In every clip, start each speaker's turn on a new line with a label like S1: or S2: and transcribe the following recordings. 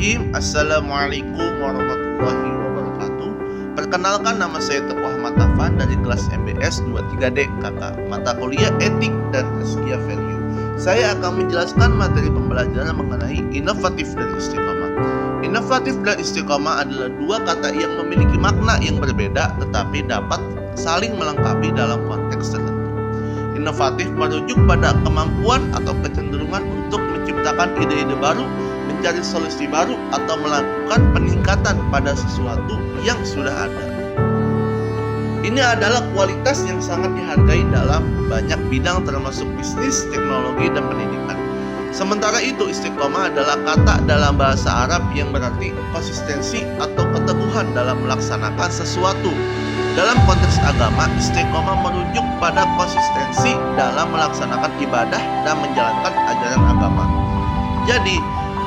S1: Bismillahirrahmanirrahim. Assalamualaikum warahmatullahi wabarakatuh. Perkenalkan, nama saya Teguh Ahmad Afan dari kelas MBS 23D Kakak, mata kuliah Etik dan Tazkiyah Value. Saya akan menjelaskan materi pembelajaran mengenai inovatif dan istiqomah. Inovatif dan istiqomah adalah dua kata yang memiliki makna yang berbeda tetapi dapat saling melengkapi dalam konteks tertentu. Inovatif merujuk pada kemampuan atau kecenderungan untuk menciptakan ide-ide baru, mencari solusi baru, atau melakukan peningkatan pada sesuatu yang sudah ada. Ini adalah kualitas yang sangat dihargai dalam banyak bidang termasuk bisnis, teknologi, dan pendidikan. Sementara itu, istiqomah adalah kata dalam bahasa Arab yang berarti konsistensi atau keteguhan dalam melaksanakan sesuatu. Dalam konteks agama, istiqomah merujuk pada konsistensi dalam melaksanakan ibadah dan menjalankan ajaran agama. Jadi,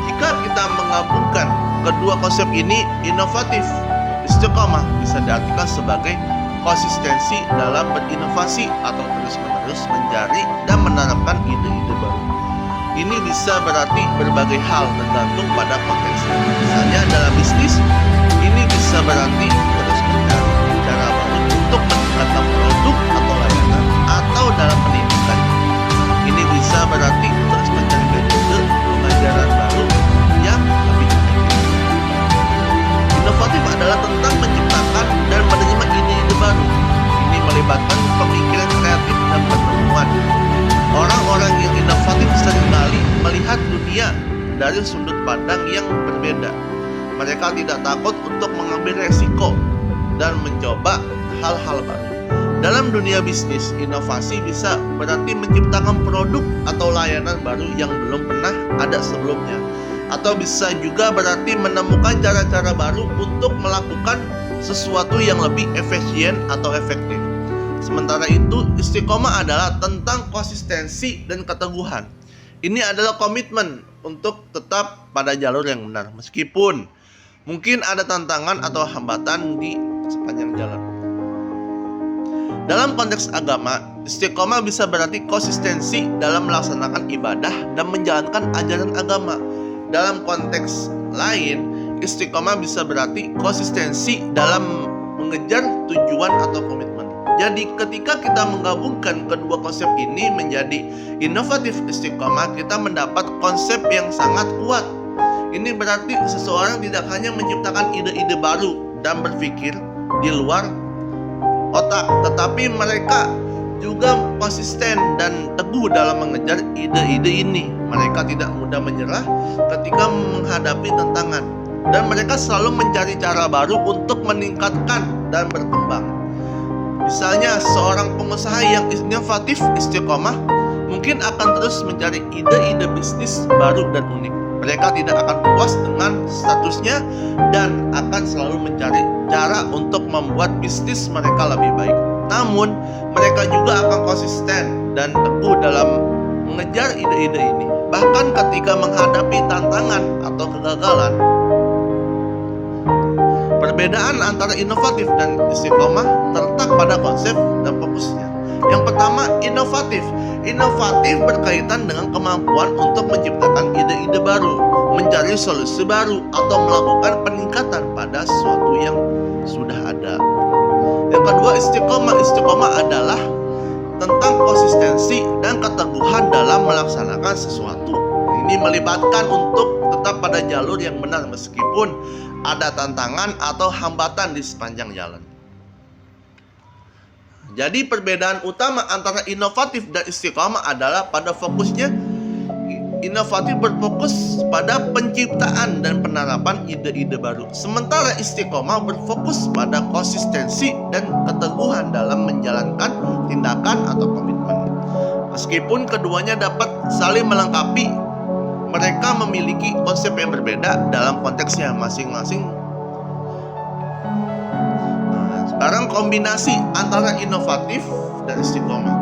S1: jika kita menggabungkan kedua konsep ini, inovatif istiqomah bisa diartikan sebagai konsistensi dalam berinovasi atau terus-menerus mencari dan menerapkan ide-ide baru. Ini bisa berarti berbagai hal tergantung pada konteksnya. Misalnya dalam bisnis, ini bisa berarti terus mencari cara baru untuk meningkatkan produk atau layanan, atau dalam pendidikan, ini bisa berarti terus mencari metode pengajaran baru yang lebih efektif. Inovatif adalah tentang menciptakan dan menerima ide-ide baru. Ini melibatkan pemikiran kreatif dan penemuan. Orang-orang yang inovatif seringkali melihat dunia dari sudut pandang yang berbeda. Mereka tidak takut untuk mengambil resiko dan mencoba hal-hal baru. Dalam dunia bisnis, inovasi bisa berarti menciptakan produk atau layanan baru yang belum pernah ada sebelumnya, atau bisa juga berarti menemukan cara-cara baru untuk melakukan sesuatu yang lebih efisien atau efektif. Sementara itu, istiqomah adalah tentang konsistensi dan keteguhan. Ini adalah komitmen untuk tetap pada jalur yang benar, meskipun mungkin ada tantangan atau hambatan di sepanjang jalan. Dalam konteks agama, istiqomah bisa berarti konsistensi dalam melaksanakan ibadah dan menjalankan ajaran agama. Dalam konteks lain, istiqomah bisa berarti konsistensi dalam mengejar tujuan atau komitmen. Jadi ketika kita menggabungkan kedua konsep ini menjadi inovatif istiqomah, kita mendapat konsep yang sangat kuat. Ini berarti seseorang tidak hanya menciptakan ide-ide baru dan berpikir di luar otak, tetapi mereka juga konsisten dan teguh dalam mengejar ide-ide ini. Mereka tidak mudah menyerah ketika menghadapi tantangan, dan mereka selalu mencari cara baru untuk meningkatkan dan berkembang. Misalnya, seorang pengusaha yang inovatif istiqomah mungkin akan terus mencari ide-ide bisnis baru dan unik. Mereka tidak akan puas dengan statusnya dan akan selalu mencari cara untuk membuat bisnis mereka lebih baik. Namun, mereka juga akan konsisten dan teguh dalam mengejar ide-ide ini. Bahkan ketika menghadapi tantangan atau kegagalan. Perbedaan antara inovatif dan istiqomah terletak pada konsep dan fokusnya. Yang pertama, inovatif. Inovatif berkaitan dengan kemampuan untuk menciptakan ide-ide baru, mencari solusi baru, atau melakukan peningkatan pada sesuatu yang sudah ada. Yang kedua, istiqomah. Istiqomah adalah tentang konsistensi dan keteguhan dalam melaksanakan sesuatu. Ini melibatkan untuk tetap pada jalur yang benar meskipun ada tantangan atau hambatan di sepanjang jalan. Jadi perbedaan utama antara inovatif dan istiqomah adalah pada fokusnya. Inovatif berfokus pada penciptaan dan penerapan ide-ide baru, sementara istiqomah berfokus pada konsistensi dan keteguhan dalam menjalankan tindakan atau komitmen. Meskipun keduanya dapat saling melengkapi, mereka memiliki konsep yang berbeda dalam konteksnya masing-masing. Sekarang kombinasi antara inovatif dan istiqomah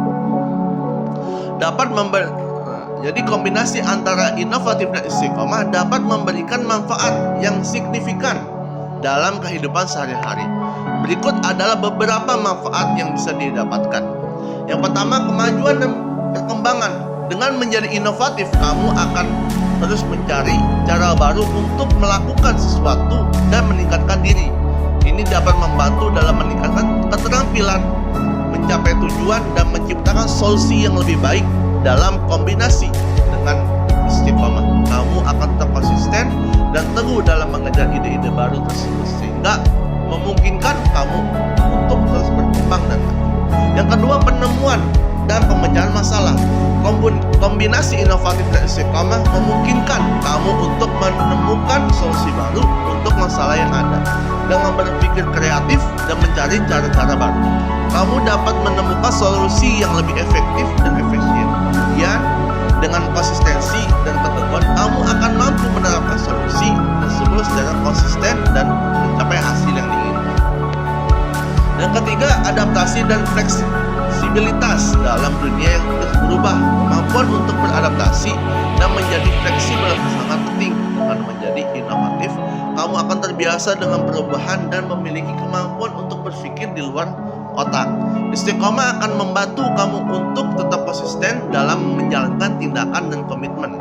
S1: Jadi kombinasi antara inovatif dan istiqomah dapat memberikan manfaat yang signifikan dalam kehidupan sehari-hari. Berikut adalah beberapa manfaat yang bisa didapatkan. Yang pertama, kemajuan dan perkembangan. Dengan menjadi inovatif, kamu akan terus mencari cara baru untuk melakukan sesuatu dan meningkatkan diri. Ini dapat membantu dalam meningkatkan keterampilan, mencapai tujuan, dan menciptakan solusi yang lebih baik. Dalam kombinasi dengan istiqomah, kamu akan tetap konsisten dan teguh dalam mengejar ide-ide baru tersebut, sehingga memungkinkan kamu untuk terus berkembang dan maju. Yang kedua, penemuan dan pemecahan masalah. Kombinasi inovatif dan istiqomah memungkinkan kamu untuk menemukan solusi baru untuk masalah yang ada. Dengan berpikir kreatif dan mencari cara-cara baru, kamu dapat menemukan solusi yang lebih efektif dan efisien. Kemudian, dengan konsistensi dan keteguhan, kamu akan mampu menerapkan solusi tersebut secara konsisten dan mencapai hasil yang diinginkan. Yang ketiga, adaptasi dan fleksibilitas. Dalam dunia yang terus berubah, kemampuan untuk beradaptasi dan menjadi fleksibel sangat penting. Dengan menjadi inovatif, kamu akan terbiasa dengan perubahan dan memiliki kemampuan untuk berpikir di luar otak. Istiqomah akan membantu kamu untuk tetap konsisten dalam menjalankan tindakan dan komitmen.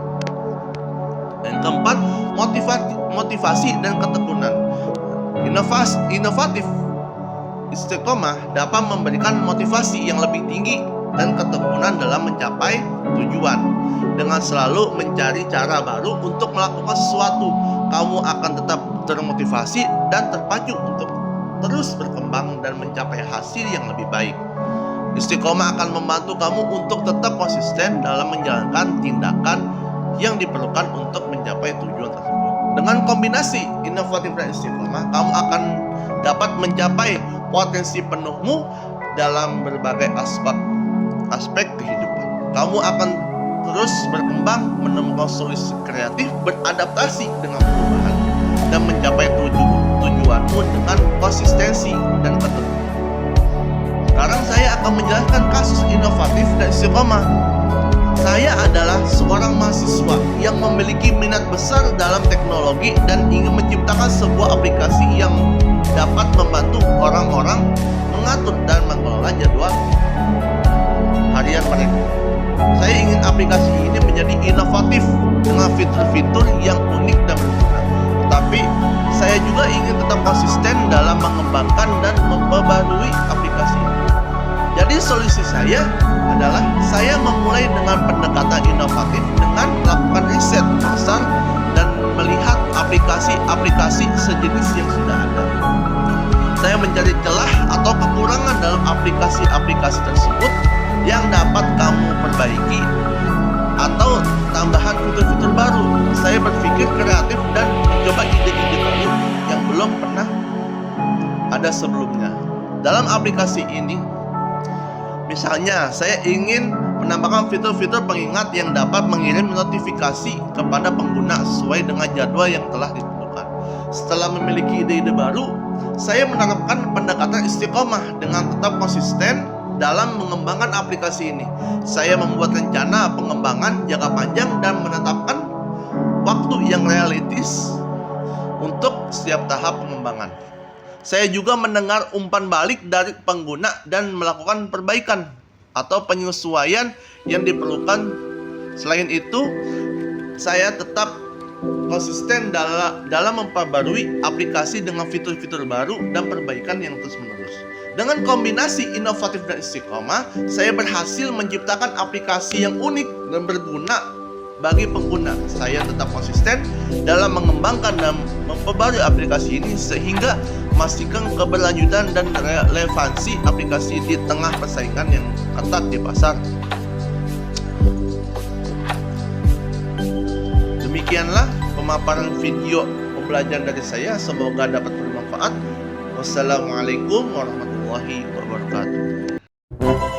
S1: Yang keempat, motivasi dan ketekunan. Inovatif istiqomah dapat memberikan motivasi yang lebih tinggi dan ketekunan dalam mencapai tujuan. Dengan selalu mencari cara baru untuk melakukan sesuatu, kamu akan tetap termotivasi dan terpacu untuk terus berkembang dan mencapai hasil yang lebih baik. Istiqomah akan membantu kamu untuk tetap konsisten dalam menjalankan tindakan yang diperlukan untuk mencapai tujuan tersebut. Dengan kombinasi inovatif dan istiqomah, kamu akan dapat mencapai potensi penuhmu dalam berbagai aspek kehidupan. Kamu akan terus berkembang, menemukan solusi kreatif, beradaptasi dengan perubahan, dan mencapai tujuanmu dengan konsistensi dan ketekunan. Sekarang saya akan menjelaskan kasus inovatif dan istiqomah. Saya adalah seorang mahasiswa yang memiliki minat besar dalam teknologi dan ingin menciptakan sebuah aplikasi yang dapat membantu orang-orang mengatur dan mengelola jadwal harian mereka. Saya ingin aplikasi ini menjadi inovatif dengan fitur-fitur yang unik dan berguna. Tetapi saya juga ingin tetap konsisten dalam mengembangkan dan memperbarui aplikasi ini. Jadi solusi saya adalah saya memulai dengan pendekatan inovatif dengan melakukan riset pasar dan melihat aplikasi-aplikasi sejenis yang sudah ada. Saya mencari celah atau kekurangan dalam aplikasi-aplikasi tersebut yang dapat kamu perbaiki atau tambahan fitur-fitur baru. Saya berpikir kreatif dan mencoba ide-ide baru yang belum pernah ada sebelumnya. Dalam aplikasi ini, misalnya saya ingin menambahkan fitur-fitur pengingat yang dapat mengirim notifikasi kepada pengguna sesuai dengan jadwal yang telah ditentukan. Setelah memiliki ide-ide baru, saya menerapkan pendekatan istiqomah dengan tetap konsisten dalam mengembangkan aplikasi ini. Saya membuat rencana pengembangan jangka panjang dan menetapkan waktu yang realistis untuk setiap tahap pengembangan. Saya juga mendengar umpan balik dari pengguna dan melakukan perbaikan atau penyesuaian yang diperlukan. Selain itu, saya tetap konsisten dalam memperbarui aplikasi dengan fitur-fitur baru dan perbaikan yang terus-menerus. Dengan kombinasi inovatif dan istiqomah, saya berhasil menciptakan aplikasi yang unik dan berguna bagi pengguna. Saya tetap konsisten dalam mengembangkan dan memperbarui aplikasi ini sehingga memastikan keberlanjutan dan relevansi aplikasi di tengah persaingan yang ketat di pasar. Demikianlah pemaparan video pembelajaran dari saya. Semoga dapat bermanfaat. Wassalamualaikum warahmatullahi wabarakatuh.